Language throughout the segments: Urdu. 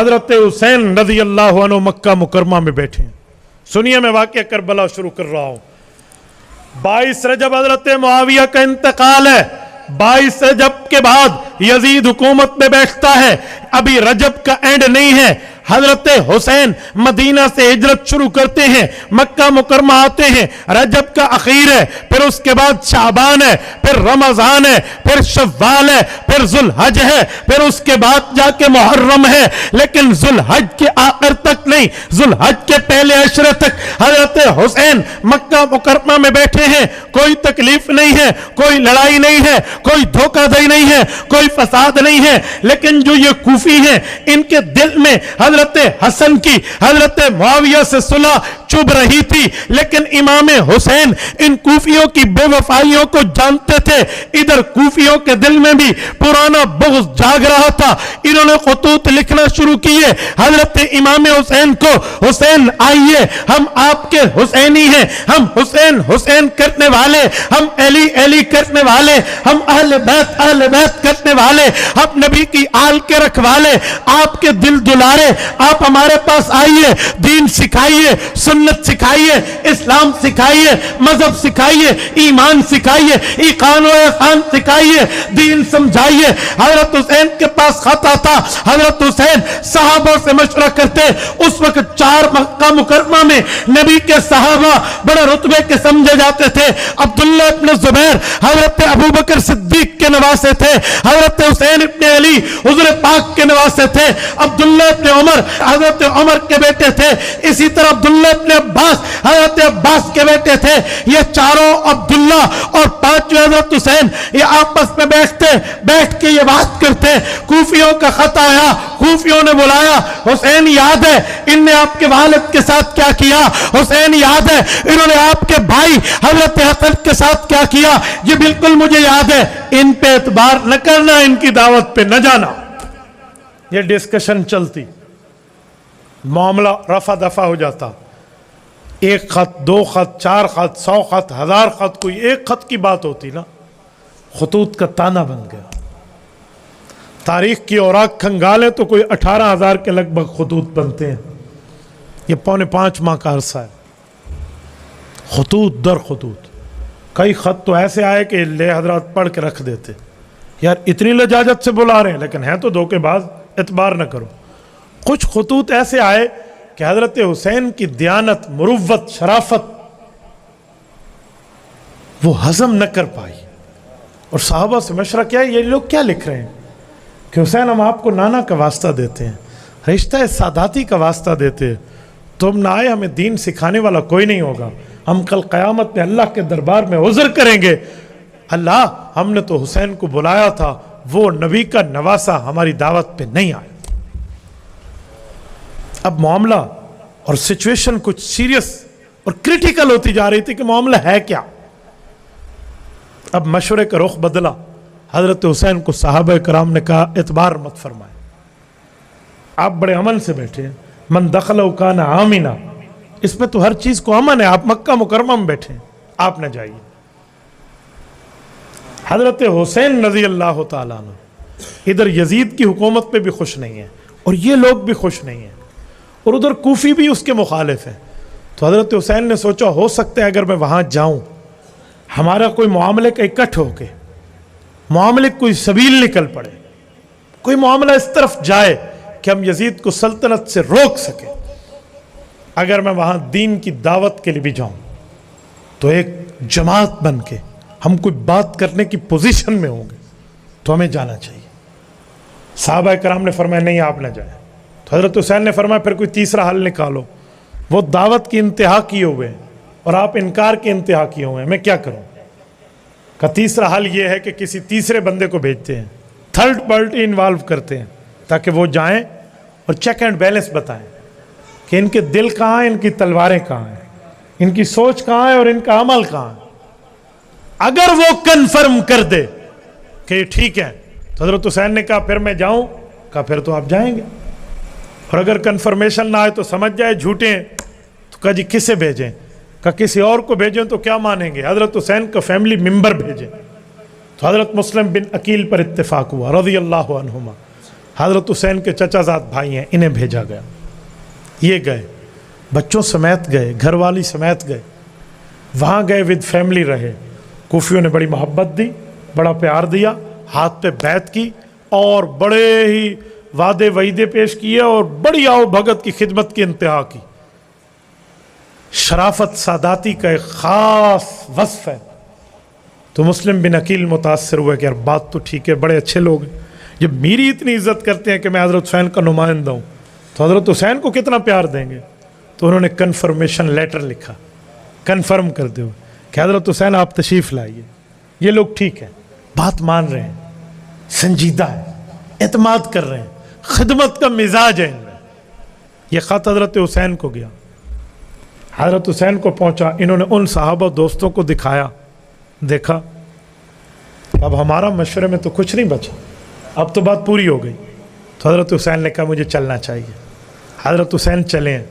حضرت حسین رضی اللہ عنہ مکہ مکرمہ میں بیٹھے ہیں. سنیے میں واقعہ کربلا شروع کر رہا ہوں. 22 رجب حضرت معاویہ کا انتقال ہے. 22 رجب کے بعد یزید حکومت میں بیٹھتا ہے. ابھی رجب کا اینڈ نہیں ہے. حضرت حسین مدینہ سے ہجرت شروع کرتے ہیں, مکہ مکرمہ آتے ہیں. رجب کا اخیر ہے, پھر اس کے بعد شعبان ہے, پھر رمضان ہے, پھر شوال ہے, پھر ذوالحج ہے, پھر اس کے بعد جا کے محرم ہے. لیکن ذوالحج کے آخر تک نہیں, ذوالحج کے پہلے عشرے تک حضرت حسین مکہ مکرمہ میں بیٹھے ہیں. کوئی تکلیف نہیں ہے, کوئی لڑائی نہیں ہے, کوئی دھوکہ دہی نہیں ہے, کوئی فساد نہیں ہے. لیکن جو یہ کوفی ہیں, ان کے دل میں حضرت حسن کی حضرت معاویہ سے صلح چبھ رہی تھی. لیکن امام حسین ان کوفیوں کی بے وفائیوں کو جانتے تھے. ادھر کوفیوں کے دل میں بھی پرانا بغض جاگ رہا تھا. انہوں نے خطوط لکھنا شروع کیے حضرت امام حسین کو, حسین آئیے, ہم آپ کے حسینی ہیں, ہم حسین حسین کرنے والے, ہم علی علی کرنے والے, ہم اہل بیت کرنے والے, ہم نبی کی آل کے رکھوالے, آپ کے دل دلارے, آپ ہمارے پاس آئیے, دین سکھائیے, سنت سکھائیے, اسلام سکھائیے, مذہب سکھائیے, ایمان سکھائیے, ایقان و احسان سکھائیے, دین سمجھائیے. حضرت حسین کے پاس خط آتا. حضرت حسین صحابہ سے مشورہ کرتے. اس وقت 4 مکہ مکرمہ میں نبی کے صحابہ بڑے رتبے کے سمجھے جاتے تھے. عبداللہ ابن زبیر حضرت ابوبکر صدیق کے نواسے تھے. حضرت حسین ابن علی حضور پاک کے نواسے تھے. عبداللہ ابن عمر حضرت عمر کے بیٹے تھے. اسی طرح عبداللہ ابن عباس حضرت عباس کے بیٹے تھے. یہ چاروں عبداللہ اور 5 حضرت حسین یہ آپس میں بیٹھ کے یہ بات کرتے. کوفیوں کا خط آیا, کوفیوں نے بلایا. حسین یاد ہے ان نے آپ کے والد کے ساتھ کیا کیا, حسین یاد ہے انہوں نے آپ کے بھائی حضرت حسن کے ساتھ کیا کیا, یہ بالکل مجھے یاد ہے. ان پہ اعتبار نہ کرنا, ان کی دعوت پہ نہ جانا. یہ ڈسکشن چلتی, معاملہ رفع دفع ہو جاتا. 1 خط, 2 خط, 4 خط, 100 خط, 1000 خط, کوئی ایک خط کی بات ہوتی نا, خطوط کا تانا بن گیا. تاریخ کی اوراق کھنگالے تو کوئی 18,000 کے لگ بھگ خطوط بنتے ہیں. یہ 4.5 ماہ کا عرصہ ہے, خطوط در خطوط. کئی خط تو ایسے آئے کہ لے حضرات پڑھ کے رکھ دیتے. یار اتنی لجاجت سے بلا رہے ہیں, لیکن ہیں تو دھوکے باز, اعتبار نہ کرو. کچھ خطوط ایسے آئے کہ حضرت حسین کی دیانت, مروت, شرافت وہ ہضم نہ کر پائی. اور صحابہ سے مشورہ کیا, یہ لوگ کیا لکھ رہے ہیں کہ حسین ہم آپ کو نانا کا واسطہ دیتے ہیں, رشتہ ساداتی کا واسطہ دیتے, تم نہ آئے, ہمیں دین سکھانے والا کوئی نہیں ہوگا, ہم کل قیامت میں اللہ کے دربار میں عذر کریں گے. اللہ, ہم نے تو حسین کو بلایا تھا, وہ نبی کا نواسا ہماری دعوت پہ نہیں آیا. اب معاملہ اور سچویشن کچھ سیریس اور کریٹیکل ہوتی جا رہی تھی کہ معاملہ ہے کیا. اب مشورے کا رخ بدلا. حضرت حسین کو صحابہ کرام نے کہا اعتبار مت فرمائے, آپ بڑے امن سے بیٹھے ہیں, من دخلہ کان آمنا, اس میں تو ہر چیز کو امن ہے, آپ مکہ مکرمہ میں بیٹھے ہیں, آپ نہ جائیے. حضرت حسین رضی اللہ تعالیٰ عنہ ادھر یزید کی حکومت پہ بھی خوش نہیں ہے, اور یہ لوگ بھی خوش نہیں ہیں, اور ادھر کوفی بھی اس کے مخالف ہیں. تو حضرت حسین نے سوچا ہو سکتا ہے اگر میں وہاں جاؤں, ہمارا کوئی معاملے کا اکٹھ ہو کے معاملے کوئی سبیل نکل پڑے, کوئی معاملہ اس طرف جائے کہ ہم یزید کو سلطنت سے روک سکیں. اگر میں وہاں دین کی دعوت کے لیے بھی جاؤں تو ایک جماعت بن کے ہم کوئی بات کرنے کی پوزیشن میں ہوں گے, تو ہمیں جانا چاہیے. صحابہ کرام نے فرمایا نہیں, آپ نہ جائیں. تو حضرت حسین نے فرمایا پھر کوئی تیسرا حل نکالو. وہ دعوت کی انتہا کیے ہوئے ہیں اور آپ انکار کی انتہا کیے ہوئے ہیں, میں کیا کروں. کا تیسرا حل یہ ہے کہ کسی تیسرے بندے کو بھیجتے ہیں, تھرڈ پارٹی انوالو کرتے ہیں, تاکہ وہ جائیں اور چیک اینڈ بیلنس بتائیں کہ ان کے دل کہاں ہیں, ان کی تلواریں کہاں ہیں, ان کی سوچ کہاں ہے اور ان کا عمل کہاں ہے. اگر وہ کنفرم کر دے کہ ٹھیک ہے, تو حضرت حسین نے کہا پھر میں جاؤں. کہا پھر تو آپ جائیں گے, اور اگر کنفرمیشن نہ آئے تو سمجھ جائے جھوٹے ہیں. تو کہا جی کسے بھیجیں. کہا کسی اور کو بھیجیں تو کیا مانیں گے, حضرت حسین کا فیملی ممبر بھیجیں. تو حضرت مسلم بن عقیل پر اتفاق ہوا رضی اللہ عنہما. حضرت حسین کے چچا زاد بھائی ہیں، انہیں بھیجا گیا. یہ گئے، بچوں سمیت گئے، گھر والی سمیت گئے، وہاں گئے ود فیملی رہے. کوفیوں نے بڑی محبت دی، بڑا پیار دیا، ہاتھ پہ بیعت کی اور بڑے ہی وعدے وعیدے پیش کیے اور بڑی آؤ بھگت کی خدمت کی انتہا کی. شرافت ساداتی کا ایک خاص وصف ہے. تو مسلم بن عقیل متاثر ہوئے کہ یار بات تو ٹھیک ہے، بڑے اچھے لوگ ہیں، جب میری اتنی عزت کرتے ہیں کہ میں حضرت حسین کا نمائندہ ہوں تو حضرت حسین کو کتنا پیار دیں گے. تو انہوں نے کنفرمیشن لیٹر لکھا کنفرم کرتے ہوئے کہ حضرت حسین آپ تشریف لائیے، یہ لوگ ٹھیک ہیں، بات مان رہے ہیں، سنجیدہ ہے، اعتماد کر رہے ہیں، خدمت کا مزاج ہے ان میں. یہ خط حضرت حسین کو گیا، حضرت حسین کو پہنچا. انہوں نے ان صحابہ دوستوں کو دکھایا، دیکھا اب ہمارا مشورے میں تو کچھ نہیں بچا، اب تو بات پوری ہو گئی. تو حضرت حسین نے کہا مجھے چلنا چاہیے. حضرت حسین چلے ہیں.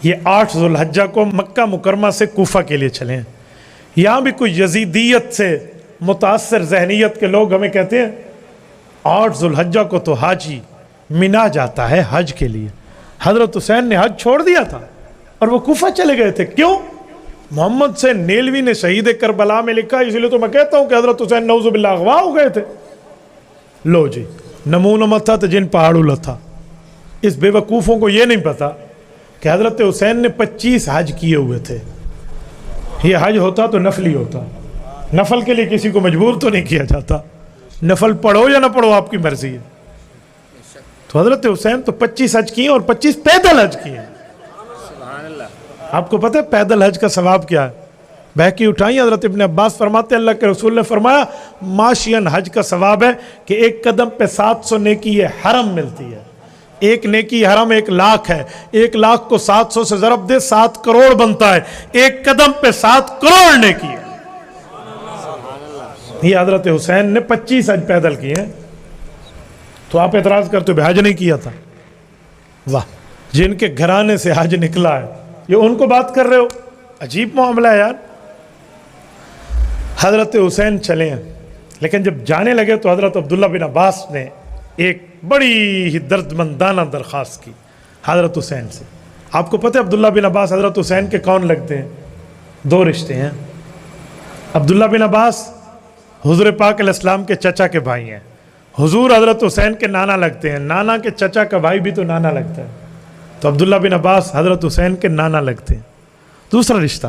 یہ 8 ذو الحجہ کو مکہ مکرمہ سے کوفہ کے لیے چلے ہیں. یہاں بھی کوئی یزیدیت سے متاثر ذہنیت کے لوگ ہمیں کہتے ہیں 8 ذو الحجہ کو تو حاجی مینا جاتا ہے حج کے لیے. حضرت حسین نے حج چھوڑ دیا تھا اور وہ کوفہ چلے گئے تھے. کیوں؟ محمد سے نیلوی نے شہید کربلا میں لکھا، اس لیے تو میں کہتا ہوں کہ حضرت حسین نعوذ باللہ اغوا ہو گئے تھے. لو جی، نمونہ مت تھا تو جن پہاڑوں لتھا. اس بے وقوفوں کو یہ نہیں پتا کہ حضرت حسین نے 25 حج کیے ہوئے تھے. یہ حج ہوتا تو نفلی ہوتا، نفل کے لیے کسی کو مجبور تو نہیں کیا جاتا، نفل پڑھو یا نہ پڑھو آپ کی مرضی ہے. تو حضرت حسین تو 25 حج کیے اور 25 پیدل حج کیے. آپ کو پتہ ہے پیدل حج کا ثواب کیا ہے؟ بہکی اٹھائیں. حضرت ابن عباس فرماتے ہیں اللہ کے رسول نے فرمایا ماشین حج کا ثواب ہے کہ ایک قدم پہ 700 نیکی یہ حرم ملتی ہے. ایک نیکی حرم 1 لاکھ ہے، 1 لاکھ کو 700 سے ضرب دے 7 کروڑ بنتا ہے. ایک قدم پہ 7 کروڑ نیکی ہے. یہ حضرت حسین نے 25 حج پیدل کیے ہیں. تو آپ اعتراض کرتے ہو حج نہیں کیا تھا. واہ، جن کے گھرانے سے حج نکلا ہے یہ ان کو بات کر رہے ہو. عجیب معاملہ ہے یار. حضرت حسین چلے ہیں، لیکن جب جانے لگے تو حضرت عبداللہ بن عباس نے ایک بڑی ہی درد مندانہ درخواست کی حضرت حسین سے. آپ کو پتہ ہے عبداللہ بن عباس حضرت حسین کے کون لگتے ہیں؟ 2 رشتے ہیں. عبداللہ بن عباس حضور پاک علیہ السلام کے چچا کے بھائی ہیں. حضور حضرت حسین کے نانا لگتے ہیں. نانا کے چچا کا بھائی بھی تو نانا لگتا ہے. تو عبداللہ بن عباس حضرت حسین کے نانا لگتے ہیں. دوسرا رشتہ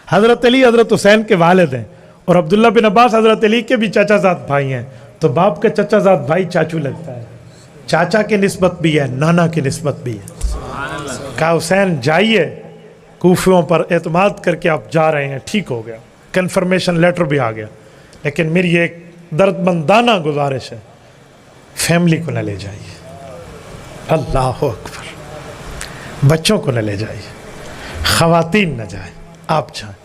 حضرت علی حضرت حسین کے والد ہیں اور عبداللہ بن عباس حضرت علی کے بھی چچا زاد بھائی ہیں. تو باپ کا چچا زاد بھائی چاچو لگتا ہے. چاچا کی نسبت بھی ہے، نانا کی نسبت بھی ہے. کہا حسین جائیے، کوفیوں پر اعتماد کر کے آپ جا رہے ہیں، ٹھیک ہو گیا، کنفرمیشن لیٹر بھی آ گیا. لیکن میری ایک درد مندانہ گزارش ہے، فیملی کو نہ لے جائیے. اللہ اکبر. بچوں کو نہ لے جائیے، خواتین نہ جائیں، آپ جائیں.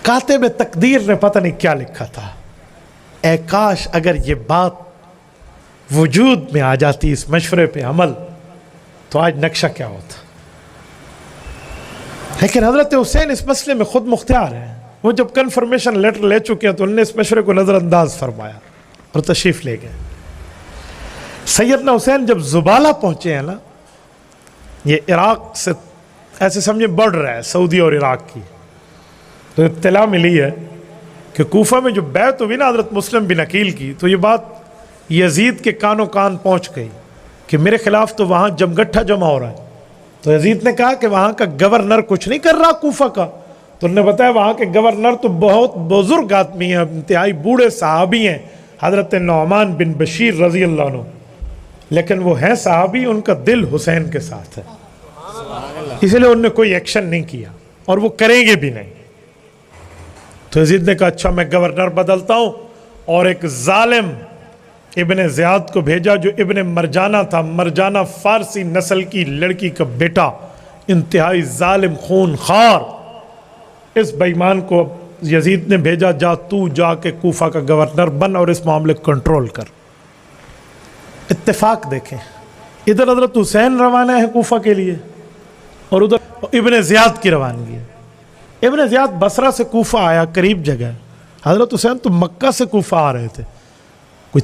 کاتب تقدیر نے پتہ نہیں کیا لکھا تھا. اے کاش اگر یہ بات وجود میں آ جاتی، اس مشورے پہ عمل، تو آج نقشہ کیا ہوتا. لیکن حضرت حسین اس مسئلے میں خود مختار ہیں. وہ جب کنفرمیشن لیٹر لے چکے ہیں تو انہوں نے اس مشورے کو نظر انداز فرمایا اور تشریف لے گئے. سیدنا حسین جب زبالہ پہنچے ہیں نا، یہ عراق سے ایسے سمجھے بڑھ رہا ہے سعودی اور عراق کی، تو اطلاع ملی ہے کہ کوفہ میں جو بیعت ہوئی نا حضرت مسلم بن عقیل کی، تو یہ بات یزید کے کانوں کان پہنچ گئی کہ میرے خلاف تو وہاں جمگٹھا جمع ہو رہا ہے. تو یزید نے کہا کہ وہاں کا گورنر کچھ نہیں کر رہا کوفہ کا. تو انہوں نے بتایا وہاں کے گورنر تو بہت بزرگ آدمی ہیں، انتہائی بوڑھے صحابی ہیں، حضرت نعمان بن بشیر رضی اللہ عنہ. لیکن وہ ہیں صحابی، ان کا دل حسین کے ساتھ ہے، اس لیے انہوں نے کوئی ایکشن نہیں کیا اور وہ کریں گے بھی نہیں. تو یزید نے کہا اچھا میں گورنر بدلتا ہوں، اور ایک ظالم ابن زیاد کو بھیجا جو ابن مرجانہ تھا. مرجانہ فارسی نسل کی لڑکی کا بیٹا، انتہائی ظالم خون خار. اس بے ایمان کو یزید نے بھیجا جا تو جا کے کوفہ کا گورنر بن اور اس معاملے کو کنٹرول کر. اتفاق دیکھیں، ادھر حضرت حسین روانہ ہے کوفہ کے لیے اور ادھر ابن زیاد کی روانگی ہے. ابن زیاد بصرہ سے کوفہ آیا، قریب جگہ ہے. حضرت حسین تو مکہ سے کوفہ آ رہے تھے، کوئی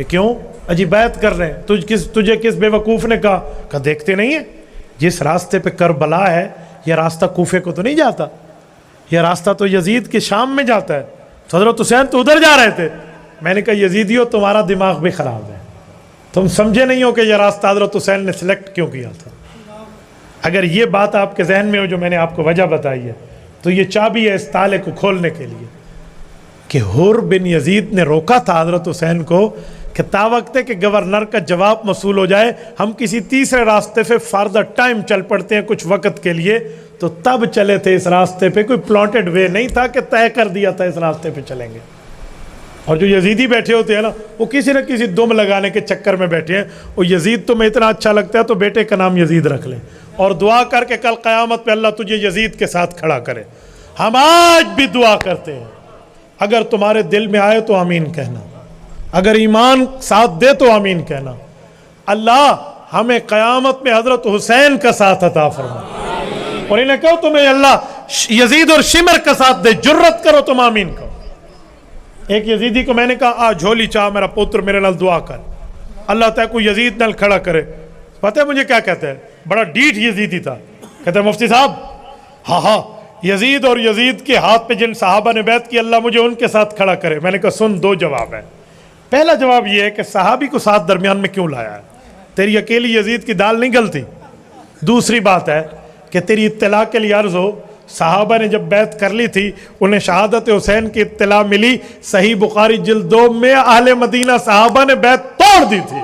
کہ کیوں اجی بیعت کر رہے ہیں؟ تجھے کس بے وقوف نے کہا؟ کہ دیکھتے نہیں ہیں جس راستے پہ کربلا ہے یہ راستہ کوفے کو تو نہیں جاتا، یہ راستہ تو یزید کے شام میں جاتا ہے، تو حضرت حسین تو ادھر جا رہے تھے۔ میں نے کہا یزیدیو تمہارا دماغ بھی خراب ہے، تم سمجھے نہیں ہو کہ یہ راستہ حضرت حسین نے سلیکٹ کیوں کیا تھا۔ اگر یہ بات آپ کے ذہن میں ہو جو میں نے آپ کو وجہ بتائی ہے تو یہ چابی ہے اس تالے کو کھولنے کے لیے کہ حر بن یزید نے روکا تھا حضرت حسین کو کہ تا وقت ہے کہ گورنر کا جواب موصول ہو جائے ہم کسی تیسرے راستے پہ فاردر ٹائم چل پڑتے ہیں کچھ وقت کے لیے، تو تب چلے تھے اس راستے پہ، کوئی پلانٹڈ وے نہیں تھا کہ طے کر دیا تھا اس راستے پہ چلیں گے۔ اور جو یزیدی بیٹھے ہوتے ہیں نا وہ کسی نہ کسی دم لگانے کے چکر میں بیٹھے ہیں، وہ یزید تمہیں اتنا اچھا لگتا ہے تو بیٹے کا نام یزید رکھ لیں اور دعا کر کے کل قیامت پہ اللہ تجھے یزید کے ساتھ کھڑا کرے۔ ہم آج بھی دعا کرتے ہیں، اگر تمہارے دل میں آئے تو آمین کہنا، اگر ایمان ساتھ دے تو آمین کہنا، اللہ ہمیں قیامت میں حضرت حسین کا ساتھ عطا فرما، اور انہیں کہو تمہیں اللہ یزید اور شمر کا ساتھ دے، جرت کرو تم آمین کہو۔ ایک یزیدی کو میں نے کہا آ جھولی چاہ میرا پوتر میرے نال دعا کر، اللہ تعالیٰ کو یزید نال کھڑا کرے۔ پتہ ہے مجھے کیا کہتا ہے؟ بڑا ڈیٹ یزیدی تھا، کہتا ہے مفتی صاحب ہاں یزید اور یزید کے ہاتھ پہ جن صحابہ نے بیعت کی اللہ مجھے ان کے ساتھ کھڑا کرے۔ میں نے کہا سن، دو جواب ہیں۔ پہلا جواب یہ ہے کہ صحابی کو ساتھ درمیان میں کیوں لایا ہے؟ تیری اکیلی یزید کی دال نہیں گلتی۔ دوسری بات ہے کہ تیری اطلاع کے لیے عرض ہو، صحابہ نے جب بیعت کر لی تھی انہیں شہادت حسین کی اطلاع ملی، صحیح بخاری جلد 2 میں اہل مدینہ صحابہ نے بیعت توڑ دی تھی،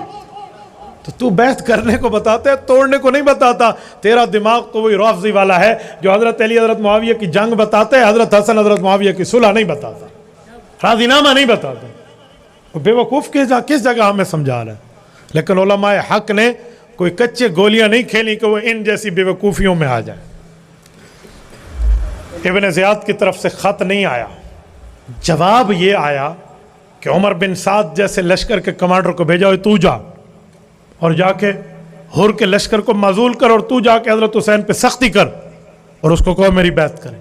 تو بیعت کرنے کو بتاتا ہے، توڑنے کو نہیں بتاتا۔ تیرا دماغ تو وہی رافضی والا ہے جو حضرت علی حضرت معاویہ کی جنگ بتاتا ہے، حضرت حسن حضرت معاویہ کی صلح نہیں بتاتا، راضی نامہ نہیں بتاتا۔ بے وقوف کس جگہ ہمیں سمجھا رہا ہے؟ لیکن علماء حق نے کوئی کچے گولیاں نہیں کھیلی کہ وہ ان جیسی بے وقوفیوں میں آ جائیں۔ ابن زیاد کی طرف سے خط نہیں آیا، جواب یہ آیا کہ عمر بن سعد جیسے لشکر کے کمانڈر کو بھیجا ہوئے تو جا اور جا کے حر کے لشکر کو معزول کر، اور تو جا کے حضرت حسین پہ سختی کر اور اس کو کہو میری بیعت کرے۔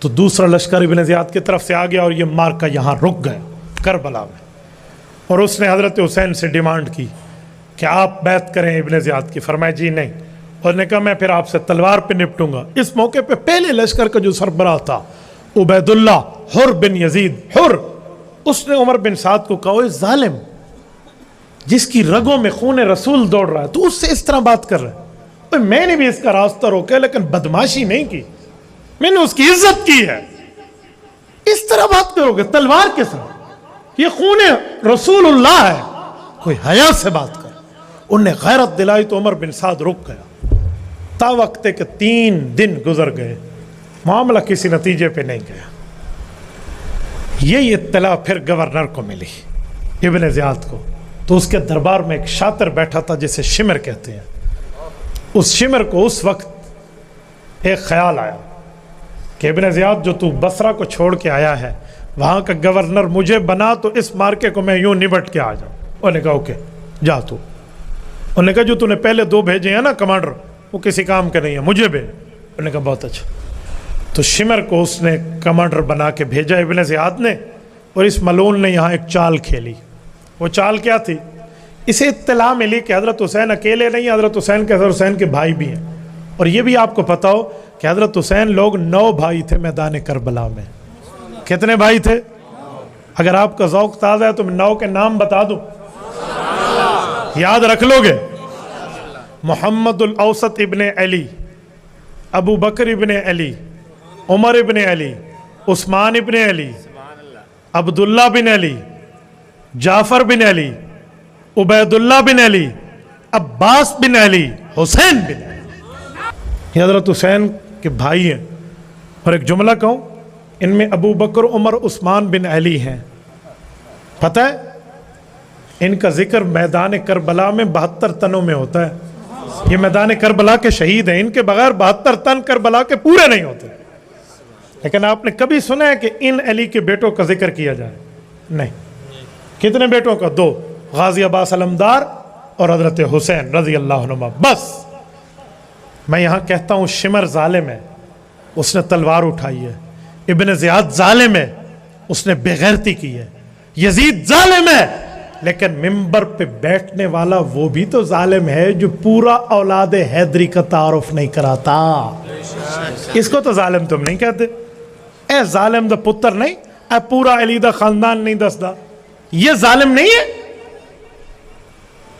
تو دوسرا لشکر ابن زیاد کی طرف سے آ گیا اور یہ مارکا یہاں رک گیا کربلا میں، اور اس نے حضرت حسین سے ڈیمانڈ کی کہ آپ بیعت کریں ابن زیاد کی۔ فرمایا جی نہیں، اور نے کہا میں پھر آپ سے تلوار پہ نپٹوں گا۔ اس موقع پہ پہلے لشکر کا جو سربراہ تھا عبید اللہ حر بن یزید حر، اس نے عمر بن سعد کو کہا اے ظالم، جس کی رگوں میں خون رسول دوڑ رہا ہے تو اس سے اس طرح بات کر رہا ہے؟ میں نے بھی اس کا راستہ روکا لیکن بدماشی نہیں کی، میں نے اس کی عزت کی ہے، اس طرح بات کرو گے تلوار کے ساتھ؟ یہ خون رسول اللہ ہے، کوئی حیا سے بات کر۔ انہیں غیرت دلائی تو عمر بن سعد رک گیا، تا وقت کہ 3 دن گزر گئے، معاملہ کسی نتیجے پہ نہیں گیا۔ یہ اطلاع پھر گورنر کو ملی ابن زیاد کو، تو اس کے دربار میں ایک شاطر بیٹھا تھا جسے شمر کہتے ہیں۔ اس شمر کو اس وقت ایک خیال آیا کہ ابن زیاد جو تو بصرہ کو چھوڑ کے آیا ہے وہاں کا گورنر مجھے بنا تو اس مارکے کو میں یوں نبٹ کے آ جاؤں۔ انہوں نے کہا اوکے جا تو۔ انہوں نے کہا جو تو نے پہلے 2 بھیجے ہیں نا کمانڈر وہ کسی کام کے نہیں ہیں، مجھے بھیج۔ انہوں نے کہا بہت اچھا۔ تو شمر کو اس نے کمانڈر بنا کے بھیجا ابن زیاد نے، اور اس ملعون نے یہاں ایک چال کھیلی۔ وہ چال کیا تھی؟ اسے اطلاع ملی کہ حضرت حسین اکیلے نہیں، حضرت حسین کے حضرت حسین کے بھائی بھی ہیں، اور یہ بھی آپ کو پتا ہو کہ حضرت حسین لوگ 9 بھائی تھے میدان کربلا میں۔ کتنے بھائی تھے؟ اگر آپ کا ذوق تازہ ہے تو میں 9 کے نام بتا دوں، یاد رکھ لو گے؟ محمد الاوسط ابن علی، ابو بکر ابن علی، عمر ابن علی، عثمان ابن علی، عبداللہ بن علی، جعفر بن علی، عبید اللہ بن علی، عباس بن علی، حسین بن علی۔ یہ حضرت حسین کے بھائی ہیں۔ اور ایک جملہ کہوں، ان میں ابو بکر عمر عثمان بن علی ہیں۔ پتہ ہے ان کا ذکر میدان کربلا میں 72 تنوں میں ہوتا ہے۔ یہ میدان کربلا کے شہید ہیں، ان کے بغیر 72 تن کربلا کے پورے نہیں ہوتے۔ لیکن آپ نے کبھی سنا ہے کہ ان علی کے بیٹوں کا ذکر کیا جائے؟ نہیں۔ کتنے بیٹوں کا؟ 2، غازی عباس علمدار اور حضرت حسین رضی اللہ عنہ۔ بس میں یہاں کہتا ہوں شمر ظالم ہے، اس نے تلوار اٹھائی ہے۔ ابن زیاد ظالم ہے، اس نے بے غیرتی کی ہے۔ یزید ظالم ہے، لیکن ممبر پہ بیٹھنے والا وہ بھی تو ظالم ہے جو پورا اولاد حیدری کا تعارف نہیں کراتا. اس کو تو ظالم تم نہیں کہتے. اے ظالم دا پتر نہیں, اے پورا علی دا خاندان نہیں دسدا, یہ ظالم نہیں ہے.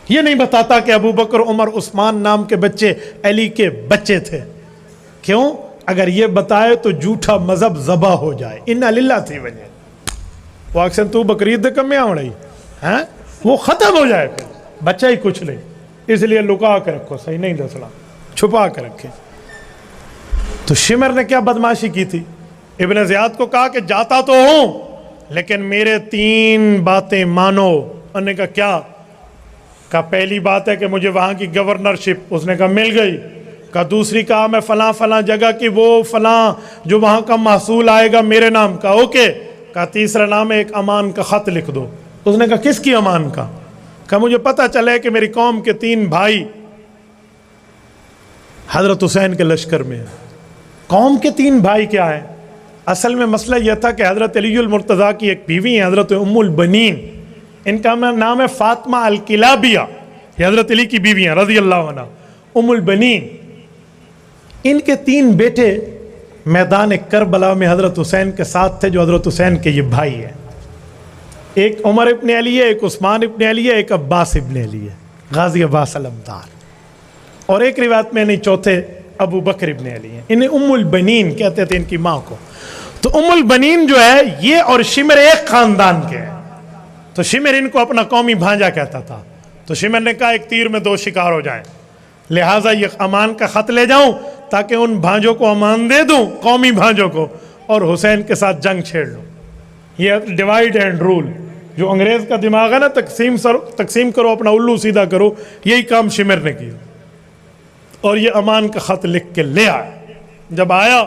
یہ نہیں بتاتا کہ ابو بکر عمر عثمان نام کے بچے علی کے بچے تھے. کیوں؟ اگر یہ بتائے تو جھوٹا مذہب ذبح ہو جائے. انا للہ تھی وجہ وہ اکثر تو بقرعید کم میں آؤں رہی ہیں, وہ ختم ہو جائے, پھر بچہ ہی کچھ نہیں. اس لیے لکا کے رکھو, صحیح نہیں دسنا, چھپا کے رکھے. تو شمر نے کیا بدماشی کی تھی؟ ابن زیاد کو کہا کہ جاتا تو ہوں لیکن میرے 3 باتیں مانو. انہوں نے کہا کیا؟ کہا پہلی بات ہے کہ مجھے وہاں کی گورنرشپ. اس نے کہا مل گئی. کہا دوسری کہا میں فلاں فلاں جگہ کی وہ فلاں جو وہاں کا محصول آئے گا میرے نام کا. اوکے. کہا تیسرا نام ہے ایک امان کا خط لکھ دو. اس نے کہا کس کی امان کا؟ کہا مجھے پتہ چلے کہ میری قوم کے 3 بھائی حضرت حسین کے لشکر میں ہیں. قوم کے 3 بھائی کیا ہیں؟ اصل میں مسئلہ یہ تھا کہ حضرت علی المرتضیٰ کی ایک بیوی ہیں حضرت ام البنین, ان کا نام ہے فاطمہ الکلابیہ. یہ حضرت علی کی بیوی ہیں رضی اللہ عنہ, ام البنین. ان کے 3 بیٹے میدان کربلا میں حضرت حسین کے ساتھ تھے, جو حضرت حسین کے یہ بھائی ہیں. ایک عمر ابن علی ہے, ایک عثمان ابن علی ہے, ایک عباس ابن علی ہے, غازی عباس علمدار. اور ایک روایت میں نہیں چوتھے ابو بکر ابن علی ہیں. انہیں ام البنین کہتے تھے ان کی ماں کو. تو ام البنین جو ہے یہ اور شمر ایک خاندان کے ہیں. تو شمر ان کو اپنا قومی بھانجا کہتا تھا. تو شمر نے کہا ایک تیر میں 2 شکار ہو جائیں, لہٰذا یہ امان کا خط لے جاؤں تاکہ ان بھانجوں کو امان دے دوں, قومی بھانجوں کو, اور حسین کے ساتھ جنگ چھیڑ لوں. یہ ڈیوائیڈ اینڈ رول جو انگریز کا دماغ ہے نا, تقسیم کرو اپنا الو سیدھا کرو, یہی کام شمر نے کیا. اور یہ امان کا خط لکھ کے لے آیا. جب آیا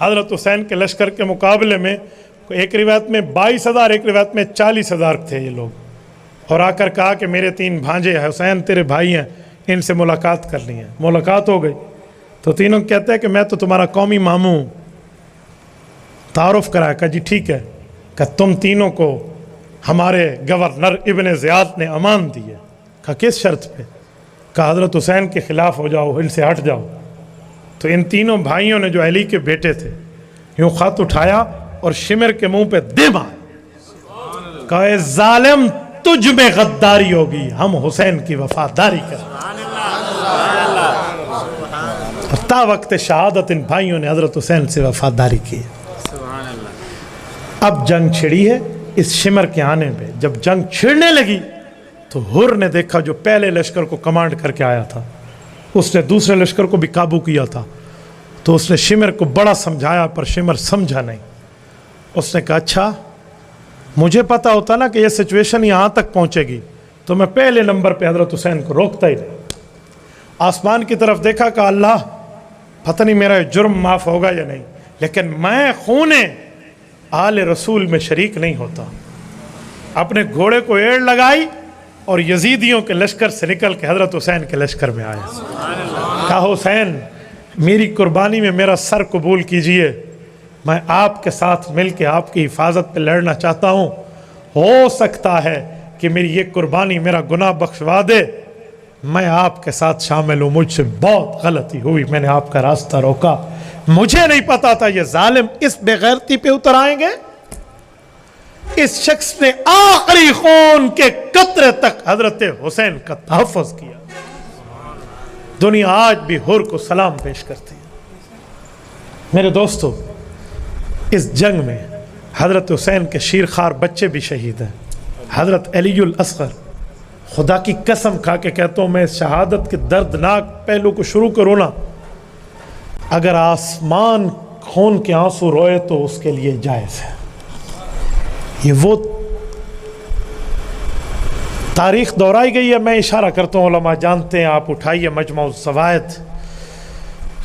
حضرت حسین کے لشکر کے مقابلے میں, ایک روایت میں 22,000 ایک روایت میں 40,000 تھے یہ لوگ, اور آ کر کہا کہ میرے 3 بھانجے ہیں, حسین تیرے بھائی ہیں, ان سے ملاقات کرنی ہے. ملاقات ہو گئی تو تینوں کہتے ہیں کہ میں تو تمہارا قومی ماموں ہوں. تعارف کرایا. کہا جی ٹھیک ہے, کہ تم تینوں کو ہمارے گورنر ابن زیاد نے امان دی ہے. کہا کس شرط پہ؟ کہا حضرت حسین کے خلاف ہو جاؤ, ان سے ہٹ جاؤ. تو ان تینوں بھائیوں نے جو علی کے بیٹے تھے یوں خط اٹھایا اور شمر کے منہ پہ دے مار. کہا اے ظالم تجھ میں غداری ہوگی, ہم حسین کی وفاداری کریں. تا وقت شہادت ان بھائیوں نے حضرت حسین سے وفاداری کی. اب جنگ چھڑی ہے اس شمر کے آنے پہ. جب جنگ چھڑنے لگی تو ہر نے دیکھا جو پہلے لشکر کو کمانڈ کر کے آیا تھا, اس نے دوسرے لشکر کو بھی قابو کیا تھا. تو اس نے شمر کو بڑا سمجھایا پر شمر سمجھا نہیں. اس نے کہا اچھا مجھے پتا ہوتا نا کہ یہ سچویشن یہاں تک پہنچے گی تو میں پہلے نمبر پہ حضرت حسین کو روکتا ہی نہیں. آسمان کی طرف دیکھا کہ اللہ پتہ نہیں میرا جرم معاف ہوگا یا نہیں, لیکن میں خون آل رسول میں شریک نہیں ہوتا. اپنے گھوڑے کو ایڑ لگائی اور یزیدیوں کے لشکر سے نکل کے حضرت حسین کے لشکر میں آیا. کہا حسین میری قربانی میں میرا سر قبول کیجئے, میں آپ کے ساتھ مل کے آپ کی حفاظت پہ لڑنا چاہتا ہوں. ہو سکتا ہے کہ میری یہ قربانی میرا گناہ بخشوا دے. میں آپ کے ساتھ شامل ہوں, مجھ سے بہت غلطی ہوئی, میں نے آپ کا راستہ روکا. مجھے نہیں پتا تھا یہ ظالم اس بے غیرتی پہ اتر آئیں گے. اس شخص نے آخری خون کے قطرے تک حضرت حسین کا تحفظ کیا. دنیا آج بھی حر کو سلام پیش کرتی ہے. میرے دوستو, اس جنگ میں حضرت حسین کے شیرخوار بچے بھی شہید ہیں. حضرت علی الاصغر, خدا کی قسم کھا کے کہتا ہوں میں اس شہادت کے دردناک پہلو کو شروع کروں نا, اگر آسمان خون کے آنسو روئے تو اس کے لیے جائز ہے. یہ وہ تاریخ دہرائی گئی ہے. میں اشارہ کرتا ہوں, علماء جانتے ہیں, آپ اٹھائیے مجمع الزوائد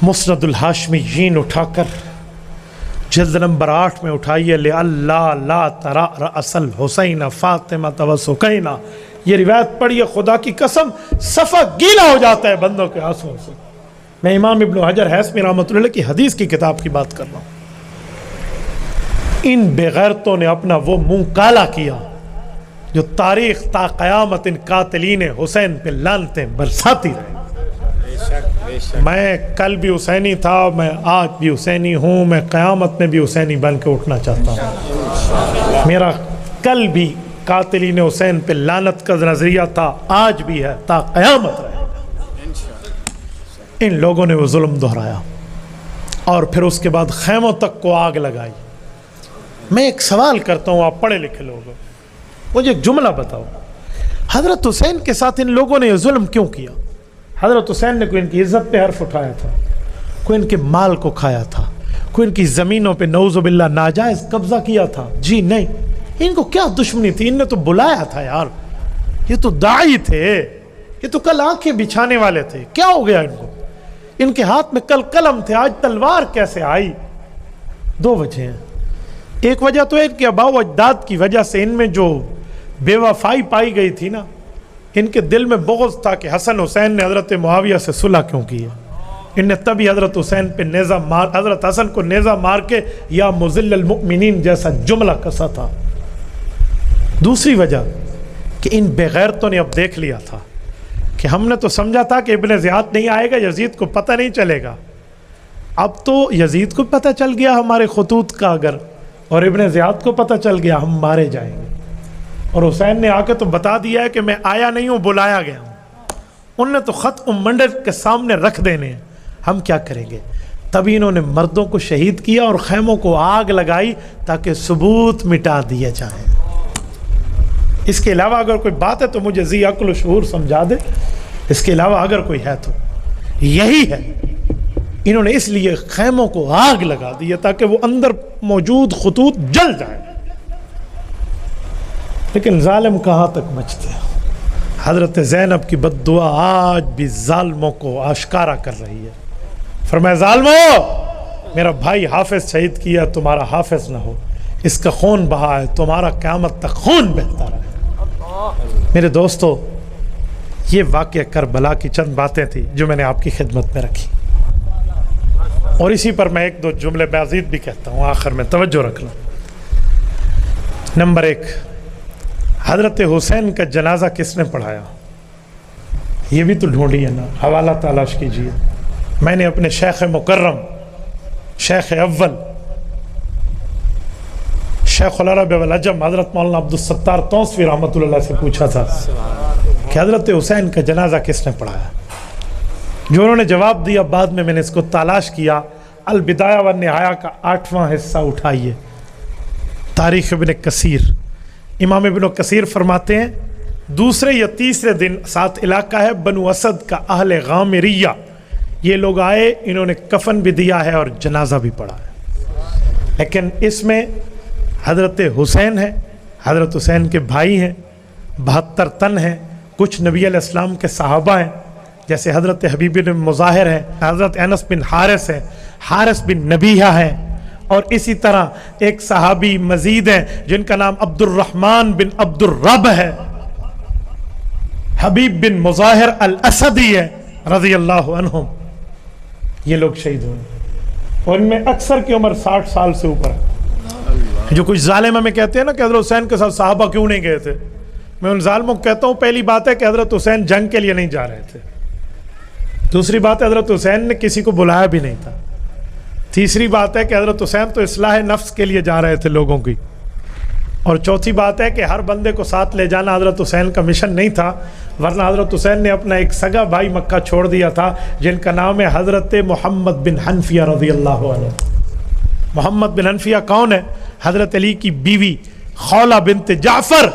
مسند الہاشمیین اٹھا کر جلد نمبر 8 میں اٹھائیے, لِأَلَّا لَا تَرَى رَأْسَ الْحُسَيْنَ فَاطِمَةَ وَسُكَيْنَا. یہ روایت پڑھیے, خدا کی قسم صفحہ گیلا ہو جاتا ہے بندوں کے آنسوں سے. میں امام ابن حجر حیثمی رحمۃ اللہ کی حدیث کی کتاب کی بات کر رہا ہوں. ان بے غیرتوں نے اپنا وہ منہ کالا کیا جو تاریخ تا قیامت ان قاتلین حسین پہ لعنتیں برساتی رہے. میں کل بھی حسینی تھا، میں آج بھی حسینی ہوں، میں قیامت میں بھی حسینی بن کے اٹھنا چاہتا ہوں. میرا کل بھی قاتلین حسین پہ لعنت کا نظریہ تھا، آج بھی ہے، تا قیامت رہے. ان لوگوں نے وہ ظلم دہرایا اور پھر اس کے بعد خیموں تک کو آگ لگائی. میں ایک سوال کرتا ہوں، آپ پڑھے لکھے لوگ، مجھے ایک جملہ بتاؤ، حضرت حسین کے ساتھ ان لوگوں نے یہ ظلم کیوں کیا؟ حضرت حسین نے کوئی ان کی عزت پہ حرف اٹھایا تھا؟ کوئی ان کے مال کو کھایا تھا؟ کوئی ان کی زمینوں پہ نعوذ باللہ ناجائز قبضہ کیا تھا؟ جی نہیں. ان کو کیا دشمنی تھی؟ ان نے تو بلایا تھا یار، یہ تو داعی تھے، یہ تو کل آنکھیں بچھانے والے تھے. کیا ہو گیا ان کو؟ ان کے ہاتھ میں کل قلم تھے، آج تلوار کیسے آئی؟ دو وجہ ہیں. ایک وجہ تو ہے کہ آباء و اجداد کی وجہ سے ان میں جو بے وفائی پائی گئی تھی نا، ان کے دل میں بغض تھا کہ حسن حسین نے حضرت معاویہ سے صلح کیوں کی ہے. ان نے تبھی حضرت حسین پہ نیزہ مار، حضرت حسن کو نیزہ مار کے یا مذل المؤمنین جیسا جملہ کسا تھا. دوسری وجہ کہ ان بے غیرتوں نے اب دیکھ لیا تھا کہ ہم نے تو سمجھا تھا کہ ابن زیاد نہیں آئے گا، یزید کو پتہ نہیں چلے گا. اب تو یزید کو پتہ چل گیا ہمارے خطوط کا، اگر اور ابن زیاد کو پتہ چل گیا ہم مارے جائیں گے. اور حسین نے آ کے تو بتا دیا ہے کہ میں آیا نہیں ہوں، بلایا گیا ہوں. ان نے تو خط منڈر کے سامنے رکھ دینے ہیں، ہم کیا کریں گے؟ تبھی انہوں نے مردوں کو شہید کیا اور خیموں کو آگ لگائی تاکہ ثبوت مٹا دیے جائیں. اس کے علاوہ اگر کوئی بات ہے تو مجھے ذی عقل و شعور سمجھا دے. اس کے علاوہ اگر کوئی ہے تو یہی ہے. انہوں نے اس لیے خیموں کو آگ لگا دی تاکہ وہ اندر موجود خطوط جل جائیں. لیکن ظالم کہاں تک بچتے ہیں؟ حضرت زینب کی بد دعا آج بھی ظالموں کو آشکارا کر رہی ہے. فرمایا ظالموں، میرا بھائی حافظ شہید کیا، تمہارا حافظ نہ ہو، اس کا خون بہا ہے، تمہارا قیامت تک خون بہتا رہے. میرے دوستو، یہ واقعہ کربلا کی چند باتیں تھیں جو میں نے آپ کی خدمت میں رکھی، اور اسی پر میں ایک دو جملے مزید بھی کہتا ہوں آخر میں، توجہ رکھ لو. نمبر 1، حضرت حسین کا جنازہ کس نے پڑھایا؟ یہ بھی تو ڈھونڈی ہے نا، حوالہ تلاش کیجیے. میں نے اپنے شیخ مکرم، شیخ اول، شیخ العرب والعجم حضرت مولانا عبدالستار توسوی رحمۃ اللہ سے پوچھا تھا کہ حضرت حسین کا جنازہ کس نے پڑھایا؟ جو انہوں نے جواب دیا، بعد میں نے اس کو تلاش کیا. البدایہ والنہایہ کا 8واں حصہ اٹھائیے، تاریخ ابن کثیر. امام ابن کثیر فرماتے ہیں دوسرے یا تیسرے دن، ساتھ علاقہ ہے بنو اسد کا، اہل غامریہ، یہ لوگ آئے، انہوں نے کفن بھی دیا ہے اور جنازہ بھی پڑھا ہے. لیکن اس میں حضرت حسین ہے، حضرت حسین کے بھائی ہیں، 72 تن ہیں، کچھ نبی علیہ السلام کے صحابہ ہیں، جیسے حضرت حبیب بن مظاہر ہیں، حضرت انس بن حارث ہیں، حارث بن نبیہ ہیں، اور اسی طرح ایک صحابی مزید ہیں جن کا نام عبد الرحمن بن عبد الرب ہے، حبیب بن مظاہر الاسدی ہے رضی اللہ عنہم. یہ لوگ شہید ہوئے اور ان میں اکثر کی عمر 60 سال سے اوپر ہے. جو کچھ ظالم ہمیں کہتے ہیں نا کہ حضرت حسین کے ساتھ صحابہ کیوں نہیں گئے تھے، میں ان ظالموں کو کہتا ہوں پہلی بات ہے کہ حضرت حسین جنگ کے لیے نہیں جا رہے تھے. دوسری بات ہے حضرت حسین نے کسی کو بلایا بھی نہیں تھا. تیسری بات ہے کہ حضرت حسین تو اصلاح نفس کے لیے جا رہے تھے لوگوں کی. اور چوتھی بات ہے کہ ہر بندے کو ساتھ لے جانا حضرت حسین کا مشن نہیں تھا، ورنہ حضرت حسین نے اپنا ایک سگا بھائی مکہ چھوڑ دیا تھا جن کا نام ہے حضرت محمد بن حنفیہ رضی اللہ عنہ. محمد بن حنفیہ کون ہے؟ حضرت علی کی بیوی خولہ بنت جعفر،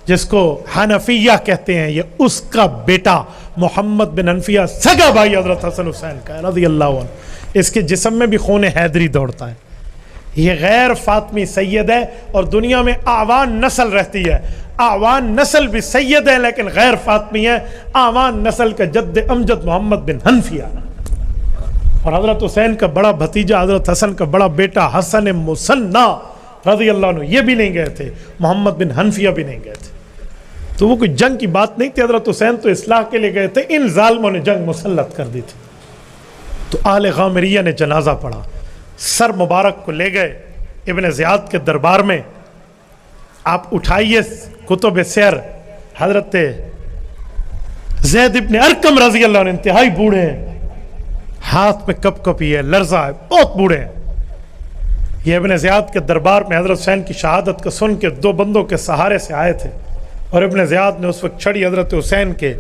جس کو حنفیہ کہتے ہیں، یہ اس کا بیٹا محمد بن حنفیہ سگا بھائی حضرت حسن حسین کا ہے رضی اللہ عنہ. اس کے جسم میں بھی خون حیدری دوڑتا ہے. یہ غیر فاطمی سید ہے اور دنیا میں اعوان نسل رہتی ہے. اعوان نسل بھی سید ہے لیکن غیر فاطمی ہے. اعوان نسل کا جد امجد محمد بن حنفیہ، اور حضرت حسین کا بڑا بھتیجا حضرت حسن کا بڑا بیٹا حسن مصنع رضی اللہ عنہ، یہ بھی نہیں گئے تھے. محمد بن حنفیہ بھی نہیں گئے تھے. تو وہ کوئی جنگ کی بات نہیں تھی. حضرت حسین تو اصلاح کے لیے گئے تھے، ان ظالموں نے جنگ مسلط کر دی تھی. تو اہل غامریہ نے جنازہ پڑھا، سر مبارک کو لے گئے ابن زیاد کے دربار میں. آپ اٹھائیے کتب سیر، حضرت زید ابن ارقم رضی اللہ عنہ انتہائی بوڑھے ہیں، ہاتھ میں کپ کپی ہے، لرزہ ہے، بہت بوڑھے ہیں. یہ ابن زیاد کے دربار میں حضرت حسین کی شہادت کو سن کے 2 بندوں کے سہارے سے آئے تھے، اور ابن زیاد نے اس وقت چھڑی حضرت حسین کے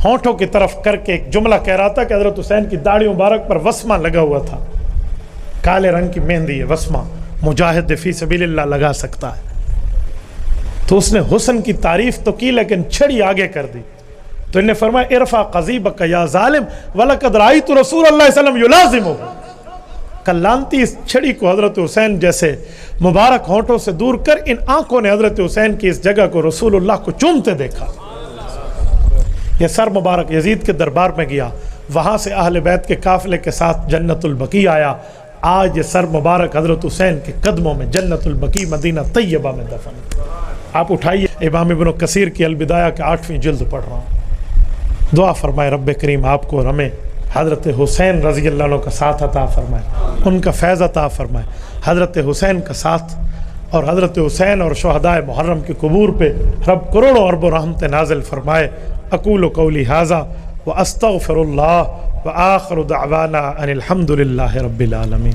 ہونٹوں کی طرف کر کے ایک جملہ کہہ رہا تھا کہ حضرت حسین کی داڑھی مبارک پر وسمہ لگا ہوا تھا، کالے رنگ کی مہندی ہے، وسمہ مجاہد فی سبیل اللہ لگا سکتا ہے. تو اس نے حسن کی تعریف تو کی لیکن چھڑی آگے کر دی. تو انہیں فرمایا ارفع قضیبک یا ظالم وَلَقَدْ رَأَيْتُ رسول اللہ صلی اللہ علیہ وسلم یلازمہ. کلانتی اس چھڑی کو حضرت حسین جیسے مبارک ہونٹوں سے دور کر ان آنکھوں نے حضرت حسین کی اس جگہ کو رسول اللہ کو چومتے دیکھا. یہ سر مبارک یزید کے دربار میں گیا، وہاں سے اہل بیت کے قافلے کے ساتھ جنت البقیع آیا. آج یہ سر مبارک حضرت حسین کے قدموں میں جنت البقیع مدینہ طیبہ میں دفن. آپ اٹھائیے امام ابن کثیر کی البدایہ کے 8ویں جلد پڑھ رہا ہوں. دعا فرمائے رب کریم آپ کو اور ہمیں حضرت حسین رضی اللہ عنہ کا ساتھ عطا فرمائے، ان کا فیض عطا فرمائے. حضرت حسین کا ساتھ اور حضرت حسین اور شہدائے محرم کے قبور پہ رب کروڑوں ارب و رحمت نازل فرمائے. اقول قولی ھذا واستغفر اللہ وآخر دعوانا ان الحمد للہ رب العالمین.